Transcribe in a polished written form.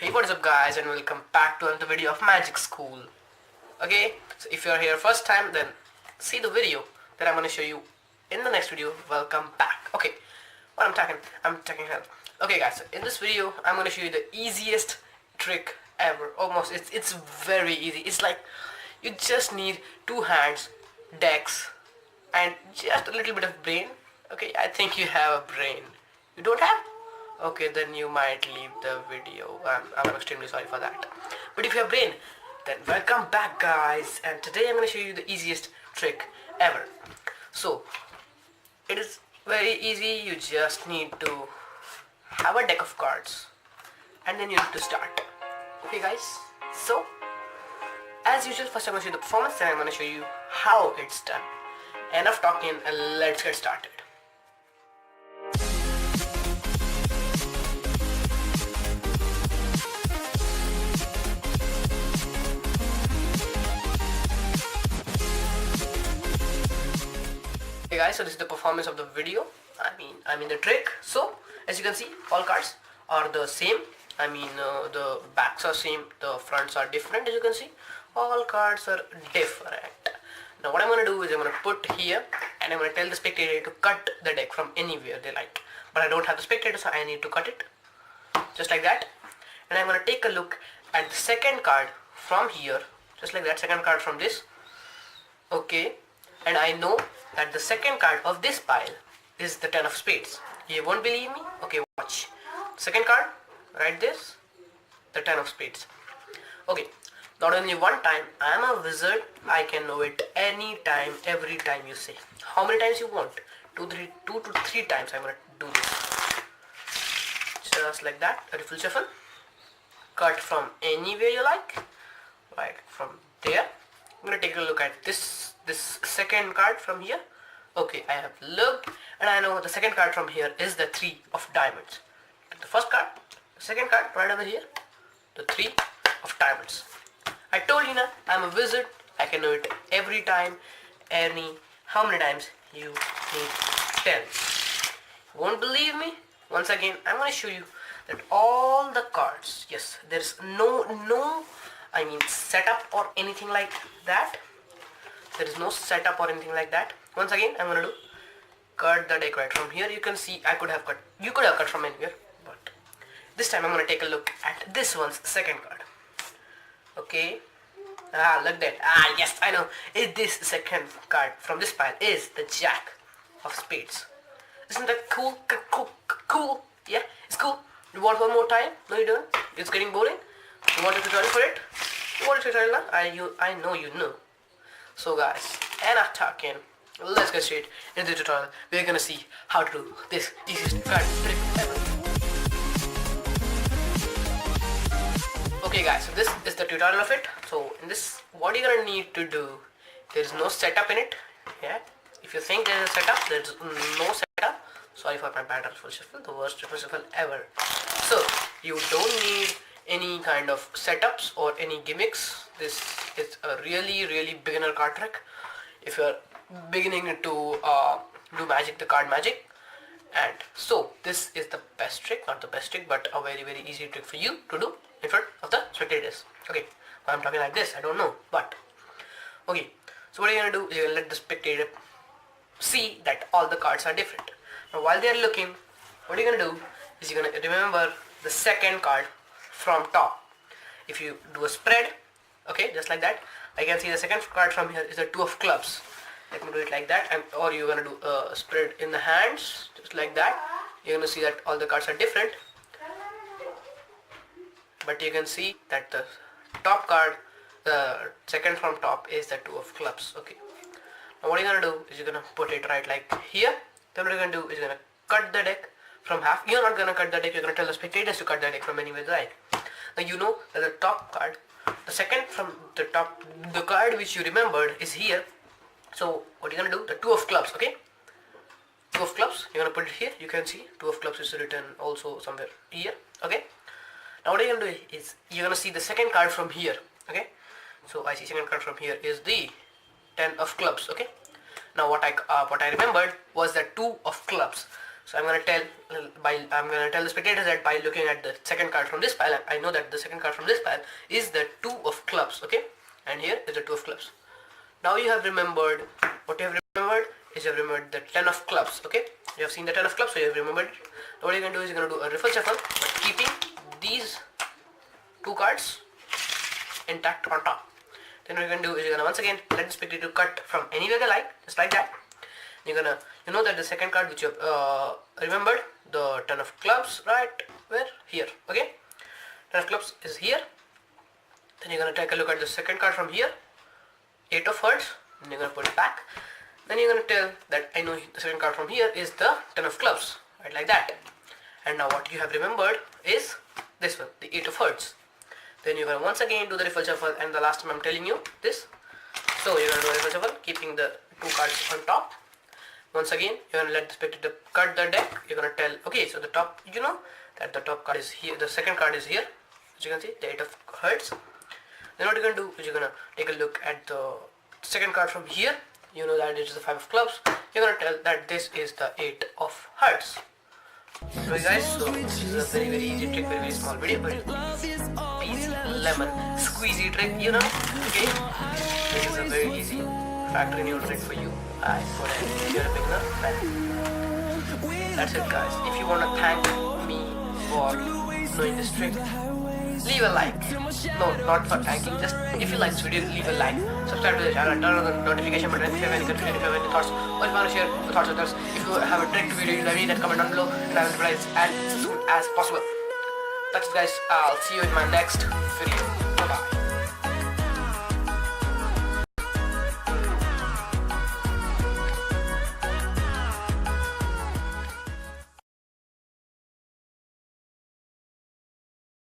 Hey, what is up guys, and welcome back to another video of Magic School. Okay, so if you are here first time, then see the video that I'm going to show you in the next video. Welcome back. Okay, what I'm talking here. Okay guys, so in this video I'm going to show you the easiest trick ever. Almost, it's very easy. It's like you just need two hands, decks, and just a little bit of brain. Okay, I think you have a brain. You don't have? Okay, then you might leave the video. I'm extremely sorry for that. But if you have brain, then welcome back guys, and today I'm going to show you the easiest trick ever. So it is very easy. You just need to have a deck of cards and then you need to start. Okay guys, so as usual, first I'm going to show you the performance, then I'm going to show you how it's done. Enough talking, let's get started. Hey guys, so this is the performance of the video. I mean the trick. So as you can see, all cards are the same. The backs are same, the fronts are different. As you can see, all cards are different. Now what I'm going to do is I'm going to put here and I'm going to tell the spectator to cut the deck from anywhere they like. But I don't have the spectator, so I need to cut it just like that. And I'm going to take a look at the second card from here, just like that, second card from this. Okay, and I know that the second card of this pile is the 10 of spades. You won't believe me? Okay, watch. Second card, write this, the 10 of spades. Okay, not only one time, I am a wizard. I can know it any time, every time you say. How many times you want? Two to three times I'm going to do this. Just like that, a full shuffle. Cut from anywhere you like. Right, from there. I'm going to take a look at this second card from here. Okay, I have looked and I know the second card from here is the 3 of diamonds. The first card, the second card right over here, the 3 of diamonds. I told you now, I'm a wizard. I can know it every time, how many times you need tell. Won't believe me? Once again, I'm going to show you that all the cards, yes, there's no setup or anything like that. There is no setup or anything like that. Once again, I'm going to do cut the deck right from here. You can see I could have cut. You could have cut from anywhere, but this time I'm going to take a look at this one's second card. Okay. Look that. Yes, I know. This second card from this pile is the Jack of Spades. Isn't that cool? Cool. Yeah, it's cool. You want one more time? No, you don't. It's getting boring. You want a tutorial for it? You want a tutorial now? I know you know. So guys, enough talking. Let's get straight into the tutorial. We're gonna see how to do this easiest card trick ever. Okay guys, so this is the tutorial of it. So in this, what you're gonna need to do, there is no setup in it. Yeah, if you think there is a setup, there is no setup. Sorry for my bad full shuffle, the worst triple shuffle ever. So you don't need any kind of setups or any gimmicks. This is a really beginner card trick. If you're beginning to do magic, the card magic. And so this is the best trick, not the best trick, but a very easy trick for you to do in front of the spectators. Okay, why I'm talking like this, I don't know, but okay. So what you're gonna do is you're gonna let the spectator see that all the cards are different. Now while they're looking, what you're gonna do is you're gonna remember the second card from top. If you do a spread, okay, just like that, I can see the second card from here is the 2 of clubs. Let me do it like that, or you're gonna do a spread in the hands, just like that. You're gonna see that all the cards are different, but you can see that the top card, the second from top, is the 2 of clubs. Okay. Now what you're gonna do is you're gonna put it right like here. Then what you're gonna do is you're gonna cut the deck from half. You're not gonna cut the deck. You're gonna tell the spectators to cut the deck from anywhere they like. Now you know that the top card, the second from the top, the card which you remembered is here. So what you're gonna do, the 2 of clubs, okay? 2 of clubs, you're gonna put it here. You can see 2 of clubs is written also somewhere here, okay? Now what you're gonna do is you're gonna see the second card from here, okay? So I see second card from here is the 10 of clubs, okay? Now what I remembered was the 2 of clubs. So I'm gonna tell the spectators that by looking at the second card from this pile, I know that the second card from this pile is the 2 of clubs, okay? And here is the 2 of clubs. Now you have remembered, what you have remembered is you have remembered the 10 of clubs, okay? You have seen the 10 of clubs, so you have remembered it. Now what you're going to do is you're going to do a riffle shuffle, but keeping these 2 cards intact on top. Then what you're going to do is you're going to once again let the spectator cut from anywhere they like, just like that. You're going to, you know that the second card which you have remembered, the 10 of clubs, right, where? Here, okay? 10 of clubs is here. Then you're going to take a look at the second card from here, 8 of hearts, and you're going to put it back. Then you're going to tell that I know the second card from here is the 10 of clubs, right, like that. And now what you have remembered is this one, the 8 of hearts. Then you're going to once again do the riffle shuffle, and the last time I'm telling you this. So you're going to do a riffle shuffle, keeping the 2 cards on top. Once again, you're going to let the spectator cut the deck. You're going to tell, okay, so the top, you know that the top card is here, the second card is here, as you can see, the 8 of hearts. Then what you're going to do is you're going to take a look at the second card from here. You know that it is the 5 of clubs. You're going to tell that this is the 8 of hearts. So guys, so this is a very easy trick, very small video, but easy lemon squeezy trick, you know. Okay, this is a very easy factor new trick for you. I put it if you're a beginner. That's it, guys. If you want to thank me for knowing this trick, leave a like. No, not for thanking, just if you like this video, leave a like, subscribe to the channel, turn on the notification button if you have any confusion, if you have any thoughts, or if you want to share your thoughts with us. If you have a trick to video, leave that comment down below, and I will reply as soon as possible. That's it, guys. I'll see you in my next video. Bye bye.